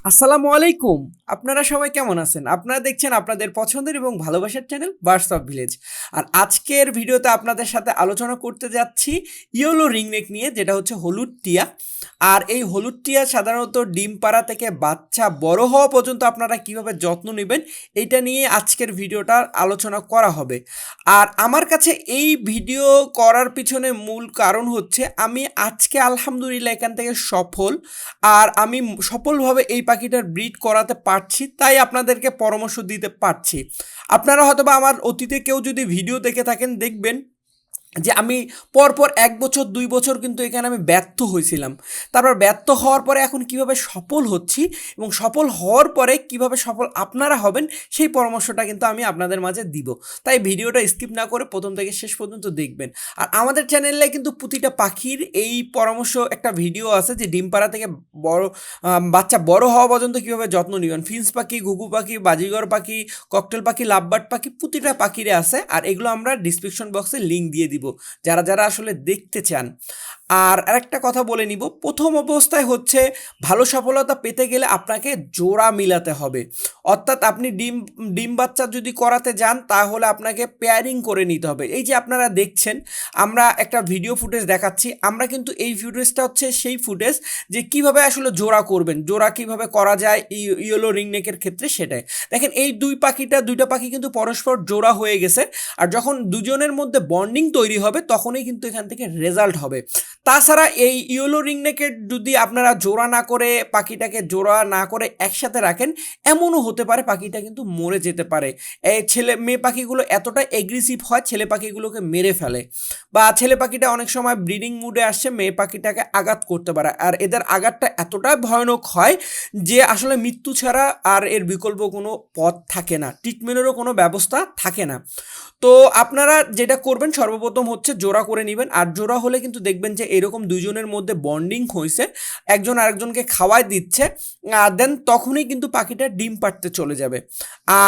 আসসালামু আলাইকুম। আপনারা সবাই কেমন আছেন? আপনারা দেখছেন আপনাদের পছন্দের এবং ভালোবাসার চ্যানেল বার্ডস অফ ভিলেজ। আর আজকের ভিডিওতে আপনাদের সাথে আলোচনা করতে যাচ্ছি ইয়েলো রিংনেক নিয়ে, যেটা হচ্ছে হলুদ টিয়া। আর এই হলুদ টিয়া সাধারণত ডিম পাড়া থেকে বাচ্চা বড় হওয়া পর্যন্ত আপনারা কিভাবে যত্ন নেবেন, এইটা নিয়ে আজকের ভিডিওটার আলোচনা করা হবে। আর আমার কাছে এই ভিডিও করার পিছনে মূল কারণ হচ্ছে আমি আজকে আলহামদুলিল্লাহ এখান থেকে সফল। আর আমি সফলভাবে এই পাখিটার ব্রিড করাতে পারছি, তাই আপনাদেরকে পরামর্শ দিতে পারছি। আপনারা হয়তোবা আমার অতীতে কেউ যদি ভিডিও দেখে থাকেন, দেখবেন যে আমি পরপর 1 বছর 2 বছর কিন্তু এখানে আমি ব্যর্থ হয়েছিলাম। তারপর ব্যর্থ হওয়ার পরে এখন কিভাবে সফল হচ্ছি এবং সফল হওয়ার পরে কিভাবে সফল আপনারা হবেন, সেই পরামর্শটা কিন্তু আমি আপনাদের মাঝে দিব। তাই ভিডিওটা স্কিপ না করে প্রথম থেকে শেষ পর্যন্ত দেখবেন। আর আমাদের চ্যানেলে কিন্তু প্রতিটা পাখির এই পরামর্শ একটা ভিডিও আছে, যে ডিম পাড়া থেকে বড় বাচ্চা বড় হওয়া পর্যন্ত কীভাবে যত্ন নেবেন। ফিন্স পাখি, ঘুঘু পাখি, বাজিগর পাখি, ককটেল পাখি, লাভবার্ড পাখি, প্রতিটা পাখিরে আছে। আর এগুলো আমরা ডিসক্রিপশন বক্সে লিঙ্ক দিয়ে দিব যারা যারা আসলে দেখতে চান। আর আরেকটা কথা বলে নিব, প্রথম অবস্থায় হচ্ছে ভালো সফলতা পেতে গেলে আপনাকে জোড়া মিলাতে হবে। অর্থাৎ আপনি ডিম ডিম বাচ্চা যদি করাতে যান, তাহলে আপনাকে পেয়ারিং করে নিতে হবে। এই যে আপনারা দেখছেন, আমরা একটা ভিডিও ফুটেজ দেখাচ্ছি। আমরা কিন্তু এই ফুটেজটা হচ্ছে সেই ফুটেজ যে কিভাবে আসলে জোড়া করবেন, জোড়া কিভাবে করা যায় ইয়েলো রিংনেকের ক্ষেত্রে, সেটাই দেখেন। এই দুইটা পাখি কিন্তু পরস্পর জোড়া হয়ে গেছে। আর যখন দুজনের মধ্যে বন্ডিং তৈরি হবে, তখনই কিন্তু এখান থেকে রেজাল্ট হবে। তাছাড়া এই ইয়েলো রিংনেকের যদি আপনারা জোড়া না করে, পাখিটাকে জোড়া না করে একসাথে রাখেন, এমনও হতে পারে পাখিটা কিন্তু মরে যেতে পারে। এই মেয়ে পাখিগুলো এতটা এগ্রেসিভ হয়, ছেলে পাখিগুলোকে মেরে ফেলে। বা ছেলে পাখিটা অনেক সময় ব্রিডিং মুডে আসছে, মেয়ে পাখিটাকে আঘাত করতে পারে। আর এদের আঘাতটা এতটা ভয়ানক হয় যে আসলে মৃত্যু ছাড়া আর এর বিকল্প কোনো পথ থাকে না, ট্রিটমেন্টেরও কোনো ব্যবস্থা থাকে না। তো আপনারা যেটা করবেন, সর্বপ্রথম হচ্ছে জোড়া করে নেবেন। আর জোড়া হলে কিন্তু দেখবেন যে এরকম দুজনের মধ্যে বন্ডিং হয়েছে, একজন আরেকজনকে খাওয়াই দিচ্ছে, দেন তখনই কিন্তু পাখিটা ডিম পাড়তে চলে যাবে।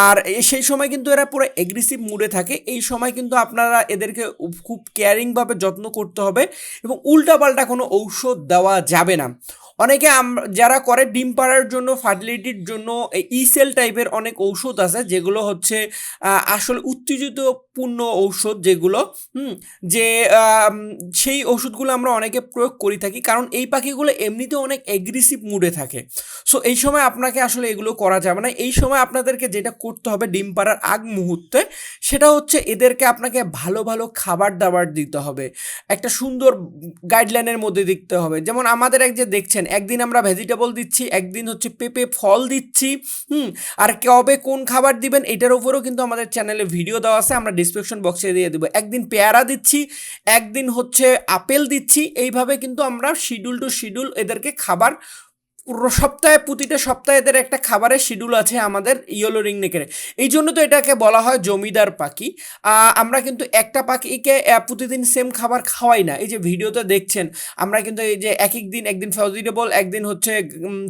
আর সেই সময় কিন্তু এরা পুরো এগ্রেসিভ মুডে থাকে। এই সময় কিন্তু আপনারা এদেরকে খুব কেয়ারিংভাবে যত্ন করতে হবে এবং উল্টাপাল্টা কোনো ঔষধ দেওয়া যাবে না। অনেকে যারা করে ডিম পাড়ার জন্য, ফার্টিলিটির জন্য ইসেল টাইপের অনেক ঔষধ আছে, যেগুলো হচ্ছে আসলে উত্তেজিত পূর্ণ ঔষধ, যেগুলো যে সেই ওষুধগুলো আমরা অনেকে প্রয়োগ করে থাকি, কারণ এই পাখিগুলো এমনিতে অনেক এগ্রেসিভ মুডে থাকে। সো এই সময় আপনাকে আসলে এগুলো করা যাবে না। এই সময় আপনাদেরকে যেটা করতে হবে ডিম পাড়ার আগ মুহূর্তে, সেটা হচ্ছে এদেরকে আপনাকে ভালো ভালো খাবার দাবার দিতে হবে, একটা সুন্দর গাইডলাইনের মধ্যে দিতে হবে। যেমন আমাদের যে দেখছেন, একদিন আমরা ভেজিটেবল দিচ্ছি, একদিন হচ্ছে পেঁপে ফল দিচ্ছি। আর কবে কোন খাবার দিবেন, এটার উপরেও কিন্তু আমাদের চ্যানেলে ভিডিও দেওয়া আছে, আমরা ডিসক্রিপশন বক্সে দিয়ে দেবো। একদিন পেয়ারা দিচ্ছি, একদিন হচ্ছে আপেল দিচ্ছি। এইভাবে কিন্তু আমরা শিডিউল টু শিডিউল এদেরকে খাবার, প্রতিটা সপ্তাহে এদের একটা খাবারের শিডিউল আছে আমাদের ইয়েলো রিংনেকের। এই জন্য তো এটাকে বলা হয় জমিদার পাখি। আমরা কিন্তু একটা পাখিকে প্রতিদিন সেম খাবার খাওয়াই না। এই যে ভিডিওতে দেখছেন, আমরা কিন্তু এই যে একদিন ভেজিটেবল, একদিন হচ্ছে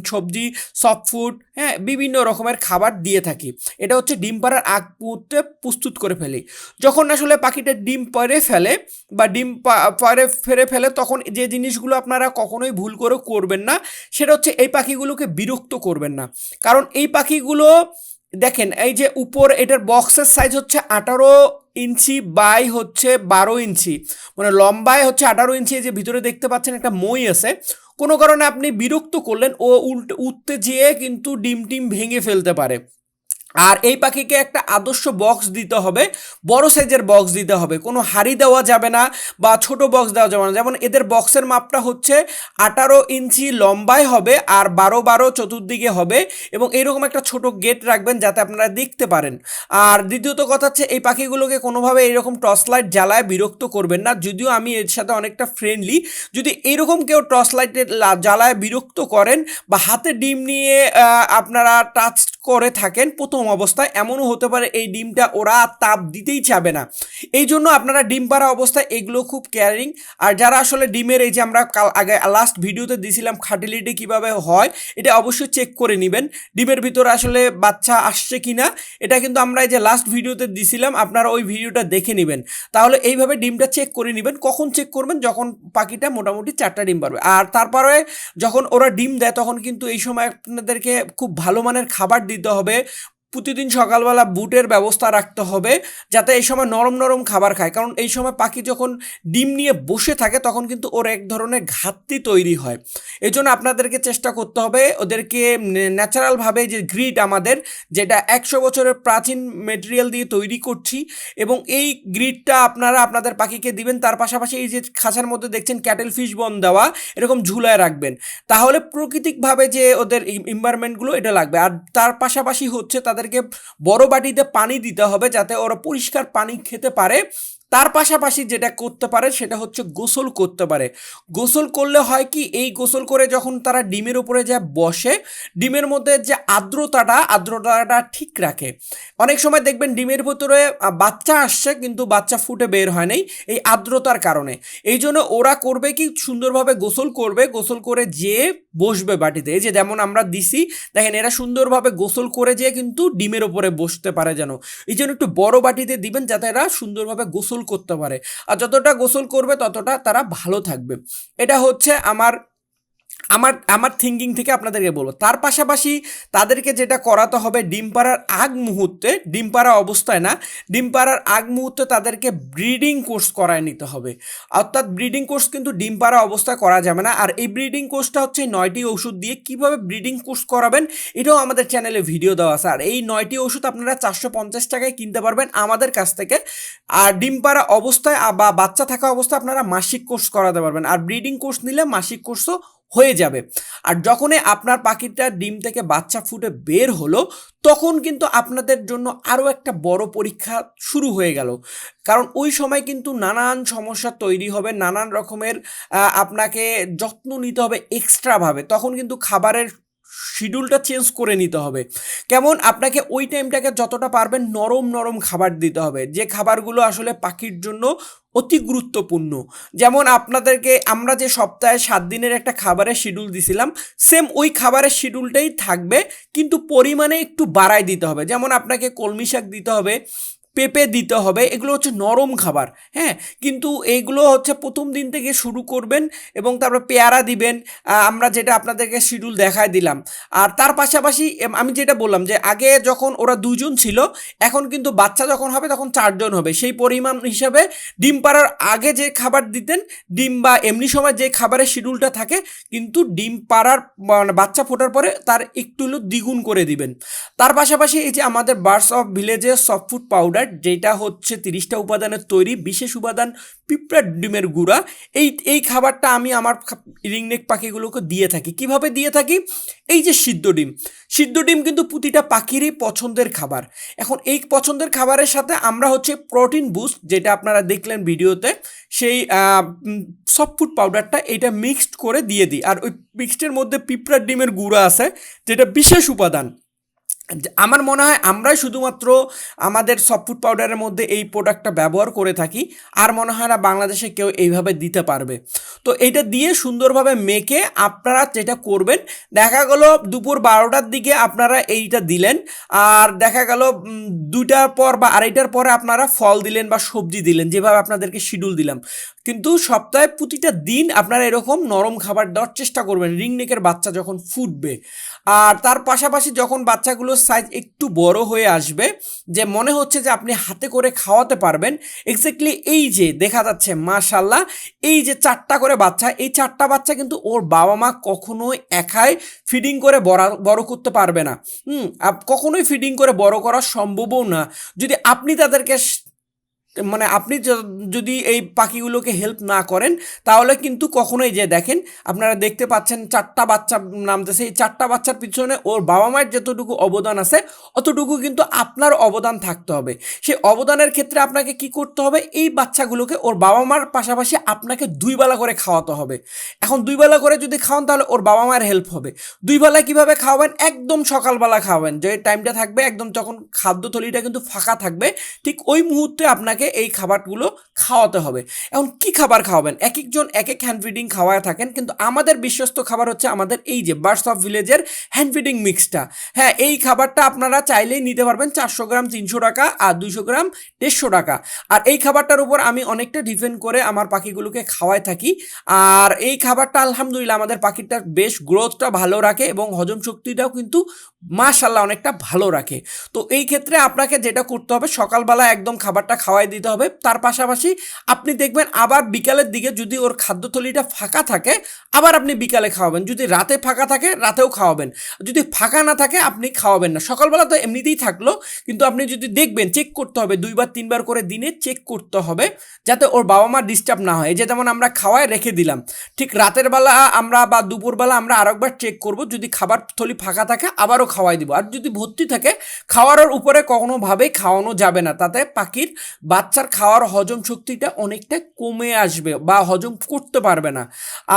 সবজি, সফট ফুড, হ্যাঁ, বিভিন্ন রকমের খাবার দিয়ে থাকি। এটা হচ্ছে ডিম পাড়ার আগ মুহূর্তে প্রস্তুত করে ফেলি। যখন আসলে পাখিটা ডিম পাড়ে ফেলে বা ডিম ফেরে ফেলে, তখন যে জিনিসগুলো আপনারা কখনোই ভুল করে করবেন না, সেটা হচ্ছে এই পাখিগুলোকে বিরক্ত করবেন না। কারণ এই পাখিগুলো দেখেন, এই যে উপর এটার বক্সের সাইজ হচ্ছে 18 ইঞ্চি বাই হচ্ছে 12 ইঞ্চি, মানে লম্বায় হচ্ছে 18 ইঞ্চি। যে ভিতরে দেখতে পাচ্ছেন একটা মই আছে, কোনো কারণে আপনি বিরক্ত করলেন, ও উঠতে যেয়ে কিন্তু ডিম টিম ভেঙে ফেলতে পারে। আর এই পাখিকে একটা আদর্শ বক্স দিতে হবে, বড় সাইজের বক্স দিতে হবে, কোনো হাড়ি দেওয়া যাবে না বা ছোট বক্স দেওয়া যাবে না। যেমন এদের বক্সের মাপটা হচ্ছে 18 ইঞ্চি লম্বায় হবে আর 12 চতুর্দিকে হবে, এবং এইরকম একটা ছোট গেট রাখবেন যাতে আপনারা দেখতে পারেন। আর দ্বিতীয়ত কথা হচ্ছে, এই পাখিগুলোকে কোনোভাবে এইরকম টর্চ লাইট জ্বালায় বিরক্ত করবেন না। যদিও আমি এর সাথে অনেকটা ফ্রেন্ডলি, যদি এইরকম কেউ টর্চ লাইটের জ্বালায় বিরক্ত করেন বা হাতে ডিম নিয়ে আপনারা টাচ করে থাকেন প্রথম অবস্থায়, এমনও হতে পারে এই ডিমটা ওরা তাপ দিতেই চাবে না। এই জন্য আপনারা ডিম পাড়া অবস্থায় এগুলো খুব কেয়ারিং। আর যারা আসলে ডিমের এই যে আমরা আগে লাস্ট ভিডিওতে দিয়েছিলাম ফার্টিলিটি কীভাবে হয়, এটা অবশ্যই চেক করে নেবেন ডিমের ভিতরে আসলে বাচ্চা আসছে কি না। এটা কিন্তু আমরা এই যে লাস্ট ভিডিওতে দিয়েছিলাম, আপনারা ওই ভিডিওটা দেখে নেবেন। তাহলে এইভাবে ডিমটা চেক করে নেবেন। কখন চেক করবেন? যখন পাখিটা মোটামুটি 4টা ডিম পারবে। আর তারপরে যখন ওরা ডিম দেয় তখন কিন্তু এই সময় আপনাদেরকে খুব ভালো মানের খাবার দিতে হবে। প্রতিদিন সকালবেলা বুটের ব্যবস্থা রাখতে হবে যাতে এই সময় নরম নরম খাবার খায়, কারণ এই সময় পাখি যখন ডিম নিয়ে বসে থাকে তখন কিন্তু ওর এক ধরনের ঘাটতি তৈরি হয়। এই জন্য আপনাদেরকে চেষ্টা করতে হবে ওদেরকে ন্যাচারালভাবে যে গ্রিড আমাদের, যেটা 100 বছরের প্রাচীন মেটেরিয়াল দিয়ে তৈরি করছি, এবং এই গ্রিডটা আপনারা আপনাদের পাখিকে দিবেন। তার পাশাপাশি এই যে খাঁচার মধ্যে দেখছেন ক্যাটেল ফিশ বন দেওয়া, এরকম ঝুলায় রাখবেন। তাহলে প্রাকৃতিকভাবে যে ওদের এনভায়রনমেন্টগুলো এটা লাগবে। আর তার পাশাপাশি হচ্ছে তাদেরকে বড় বাটিতে পানি দিতে হবে যাতে ওরা পরিষ্কার পানি খেতে পারে। তার পাশাপাশি যেটা করতে পারে সেটা হচ্ছে গোসল করতে পারে। গোসল করলে হয় কি, এই গোসল করে যখন তারা ডিমের উপরে যা বসে, ডিমের মধ্যে যে আর্দ্রতাটা ঠিক রাখে। অনেক সময় দেখবেন ডিমের ভিতরে বাচ্চা আসছে কিন্তু বাচ্চা ফুটে বের হয় নাই এই আর্দ্রতার কারণে। এই জন্য ওরা করবে কি, সুন্দরভাবে গোসল করবে, গোসল করে যেয়ে বসবে বাটিতে। এই যে যেমন আমরা দিছি দেখেন, এরা সুন্দরভাবে গোসল করে যেয়ে কিন্তু ডিমের ওপরে বসতে পারে যেন। এই জন্য একটু বড় বাটিতে দিবেন যাতে এরা সুন্দরভাবে গোসল করতে পারে। আর যতটা গোসল করবে ততটা তারা ভালো থাকবে। এটা হচ্ছে আমার আমার আমার থিঙ্কিং থেকে আপনাদেরকে বলবো। তার পাশাপাশি তাদেরকে যেটা করাতে হবে, ডিম পাড়ার আগ মুহূর্তে, ডিম পাড়া অবস্থায় না, ডিম পাড়ার আগ মুহূর্তে তাদেরকে ব্রিডিং কোর্স করায় নিতে হবে। অর্থাৎ ব্রিডিং কোর্স কিন্তু ডিম পাড়া অবস্থায় করা যাবে না। আর এই ব্রিডিং কোর্সটা হচ্ছে 9টি ওষুধ দিয়ে। কিভাবে ব্রিডিং কোর্স করাবেন এটাও আমাদের চ্যানেলে ভিডিও দেওয়া আছে। আর এই 9টি ওষুধ আপনারা 450 টাকায় কিনতে পারবেন আমাদের কাছ থেকে। আর ডিম পাড়া অবস্থায় বা বাচ্চা থাকা অবস্থায় আপনারা মাসিক কোর্স করাতে পারবেন। আর ব্রিডিং কোর্স নিলে মাসিক কোর্সও হয়ে যাবে। আর যখনই আপনার পাখিটা ডিম থেকে বাচ্চা ফুটে বের হলো, তখন কিন্তু আপনাদের জন্য আরও একটা বড় পরীক্ষা শুরু হয়ে গেল। কারণ ওই সময় কিন্তু নানান সমস্যা তৈরি হবে, নানান রকমের আপনাকে যত্ন নিতে হবে এক্সট্রাভাবে। তখন কিন্তু খাবারের শিডিউলটা চেঞ্জ করে নিতে হবে। কেমন, আপনাকে ওই টাইমটাকে যতটা পারবেন নরম নরম খাবার দিতে হবে, যে খাবারগুলো আসলে পাখির জন্য অতি গুরুত্বপূর্ণ। যেমন আপনাদেরকে আমরা যে সপ্তাহে 7 দিনের একটা খাবারের শিডিউল দিছিলাম, সেম ওই খাবারের শিডিউলটাই থাকবে, কিন্তু পরিমাণে একটু বাড়ায় দিতে হবে। যেমন আপনাকে কলমি শাক দিতে হবে, পেঁপে দিতে হবে, এগুলো হচ্ছে নরম খাবার। হ্যাঁ, কিন্তু এইগুলো হচ্ছে প্রথম দিন থেকে শুরু করবেন, এবং তারপরে পেয়ারা দিবেন। আমরা যেটা আপনাদেরকে শিডিউল দেখায় দিলাম। আর তার পাশাপাশি আমি যেটা বললাম যে আগে যখন ওরা 2জন ছিল, এখন কিন্তু বাচ্চা যখন হবে তখন 4জন হবে। সেই পরিমাণ হিসাবে ডিম পাড়ার আগে যে খাবার দিতেন, ডিম বা এমনি সময় যে খাবারের শিডিউলটা থাকে, কিন্তু ডিম পাড়ার মানে বাচ্চা ফোটার পরে তার একটু হলেও দ্বিগুণ করে দিবেন। তার পাশাপাশি এই যে আমাদের বার্ডস অফ ভিলেজের সফট ফুড পাউডার, যেটা হচ্ছে 30টা উপাদানের তৈরি, বিশেষ উপাদান পিঁপড়ার ডিমের গুঁড়া। এই খাবারটা আমি আমার রিংনেক পাখিগুলোকে দিয়ে থাকি। কিভাবে দিয়ে থাকি? এই যে সিদ্ধ ডিম কিন্তু প্রতিটা পাখিরই পছন্দের খাবার। এখন এই পছন্দের খাবারের সাথে আমরা হচ্ছে প্রোটিন বুস্ট, যেটা আপনারা দেখলেন ভিডিওতে, সেই সফট ফুড পাউডারটা এটা মিক্সড করে দিয়ে দিই। আর ওই মিক্সডের মধ্যে পিঁপড়ার ডিমের গুঁড়া আছে, যেটা বিশেষ উপাদান। আমার মনে হয় আমরাই শুধুমাত্র আমাদের সফট ফুড পাউডারের মধ্যে এই প্রোডাক্টটা ব্যবহার করে থাকি। আর মনে হয় না বাংলাদেশে কেউ এইভাবে দিতে পারবে। তো এইটা দিয়ে সুন্দরভাবে মেখে আপনারা যেটা করবেন, দেখা গেল দুপুর 12টার দিকে আপনারা এইটা দিলেন, আর দেখা গেল 2টার পর বা 2:30টার পরে আপনারা ফল দিলেন বা সবজি দিলেন, যেভাবে আপনাদেরকে শিডিউল দিলাম। কিন্তু সপ্তাহে প্রতিটা দিন আপনারা এরকম নরম খাবার দেওয়ার চেষ্টা করবেন রিংনেকের বাচ্চা যখন ফুটবে। আর তার পাশাপাশি যখন বাচ্চাগুলোর সাইজ একটু বড় হয়ে আসবে, যে মনে হচ্ছে যে আপনি হাতে করে খাওয়াতে পারবেন, এক্স্যাক্টলি এই যে দেখা যাচ্ছে মাশাআল্লাহ, এই যে 4টা করে বাচ্চা, এই 4টা বাচ্চা কিন্তু ওর বাবা মা কখনোই একাই ফিডিং করে বড় করতে পারবে না। কখনোই ফিডিং করে বড় করা সম্ভবও না। যদি আপনি তাদেরকে মানে আপনি যদি এই পাখিগুলোকে হেল্প না করেন তাহলে কিন্তু কখনোই যে দেখেন আপনারা দেখতে পাচ্ছেন 4টা বাচ্চা নামতেছে, এই 4টা বাচ্চার পিছনে ওর বাবা মায়ের যতটুকু অবদান আছে অতটুকু কিন্তু আপনার অবদান থাকতে হবে। সেই অবদানের ক্ষেত্রে আপনাকে কি করতে হবে, এই বাচ্চাগুলোকে ওর বাবা মার পাশাপাশি আপনাকে 2 বেলা করে খাওয়াতে হবে। এখন 2 বেলা করে যদি খাওয়ান তাহলে ওর বাবা মায়ের হেল্প হবে। 2 বেলা কীভাবে খাওয়াবেন, একদম সকালবেলা খাওয়াবেন, যে টাইমটা থাকবে একদম তখন খাদ্যথলিটা কিন্তু ফাঁকা থাকবে, ঠিক ওই মুহূর্তে আপনাকে এই খাবারগুলো খাওয়াতে হবে। এখন কি খাবার খাওয়াবেন, এক একজন এক এক হ্যান্ড ফিডিং খাওয়ায় থাকেন, কিন্তু আমাদের বিশ্বস্ত খাবার হচ্ছে আমাদের এই যে বার্ডস অফ ভিলেজের হ্যান্ড ফিডিং মিক্সটা। হ্যাঁ, এই খাবারটা আপনারা চাইলেই নিতে পারবেন 400 গ্রাম 300 টাকা আর 200 গ্রাম 150 টাকা। আর এই খাবারটার উপর আমি অনেকটা ডিপেন্ড করে আমার পাখিগুলোকে খাওয়াই থাকি। আর এই খাবারটা আলহামদুলিল্লাহ আমাদের পাখিটার বেশ গ্রোথটা ভালো রাখে এবং হজম শক্তিটাও কিন্তু মাশাআল্লাহ অনেকটা ভালো রাখে। তো এই ক্ষেত্রে আপনাকে যেটা করতে হবে, সকালবেলা একদম খাবারটা খাওয়াই দিতে হবে, তার পাশাপাশি আপনি দেখবেন আবার বিকালের দিকে যদি ওর খাদ্যথলিটা ফাঁকা থাকে আবার আপনি বিকালে খাওয়াবেন, যদি রাতে ফাঁকা থাকে রাতেও খাওয়াবেন, যদি ফাঁকা না থাকে আপনি খাওয়াবেন না। সকালবেলা তো এমনিতেই থাকলো, কিন্তু আপনি যদি দেখবেন চেক করতে হবে 2বার 3বার করে দিনে চেক করতে হবে যাতে ওর বাবা মা ডিস্টার্ব না হয়। এই যে যেমন আমরা খাওয়ায় রেখে দিলাম, ঠিক রাতের বেলা আমরা বা দুপুরবেলা আমরা আরেকবার চেক করব, যদি খাবার থলি ফাঁকা থাকে আবারও খাওয়াই দিব। আর যদি ভর্তি থাকে খাওয়ার উপরে কোনোভাবেই খাওয়ানো যাবে না, তাতে পাখির বাচ্চার খাওয়ার হজম শক্তিটা অনেকটা কমে আসবে বা হজম করতে পারবে না।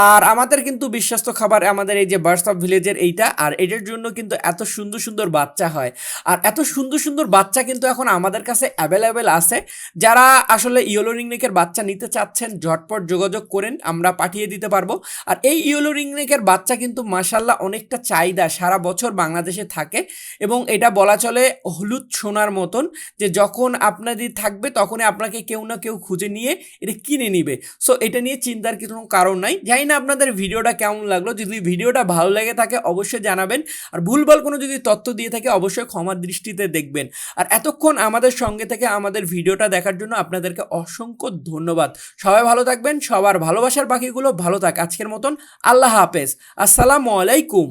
আর আমাদের কিন্তু বিশ্বস্ত খাবার আমাদের এই যে বার্ডস অফ ভিলেজের এইটা, আর এটার জন্য কিন্তু এত সুন্দর সুন্দর বাচ্চা হয়। আর এত সুন্দর সুন্দর বাচ্চা কিন্তু এখন আমাদের কাছে অ্যাভেলেবেল আছে। যারা আসলে ইয়েলো রিংনেকের বাচ্চা নিতে চাচ্ছেন ঝটপট যোগাযোগ করেন, আমরা পাঠিয়ে দিতে পারবো। আর এই ইয়েলো রিংনেকের বাচ্চা কিন্তু মাশাআল্লাহ অনেকটা চাহিদা সারা বছর বাংলাদেশে থাকে, এবং এটা বলা চলে হলুদ সোনার মতন, যে যখন আপনাদের থাকবে তখনই আপনাকে কেউ না কেউ খুঁজে নিয়ে এটা কিনে নিবে। সো এটা নিয়ে চিন্তার কোনো কারণ নাই। জানি না আপনাদের ভিডিওটা কেমন লাগলো, যদি ভিডিওটা ভালো লেগে থাকে অবশ্যই জানাবেন, আর ভুলভাল কোনো যদি তথ্য দিয়ে থাকে অবশ্যই ক্ষমার দৃষ্টিতে দেখবেন। আর এতক্ষণ আমাদের সঙ্গে থেকে আমাদের ভিডিওটা দেখার জন্য আপনাদেরকে অসংখ্য ধন্যবাদ। সবাই ভালো থাকবেন, সবার ভালোবাসার পাখিগুলো ভালো থাক। আজকের মতন আল্লাহ হাফেজ, আসসালামু আলাইকুম।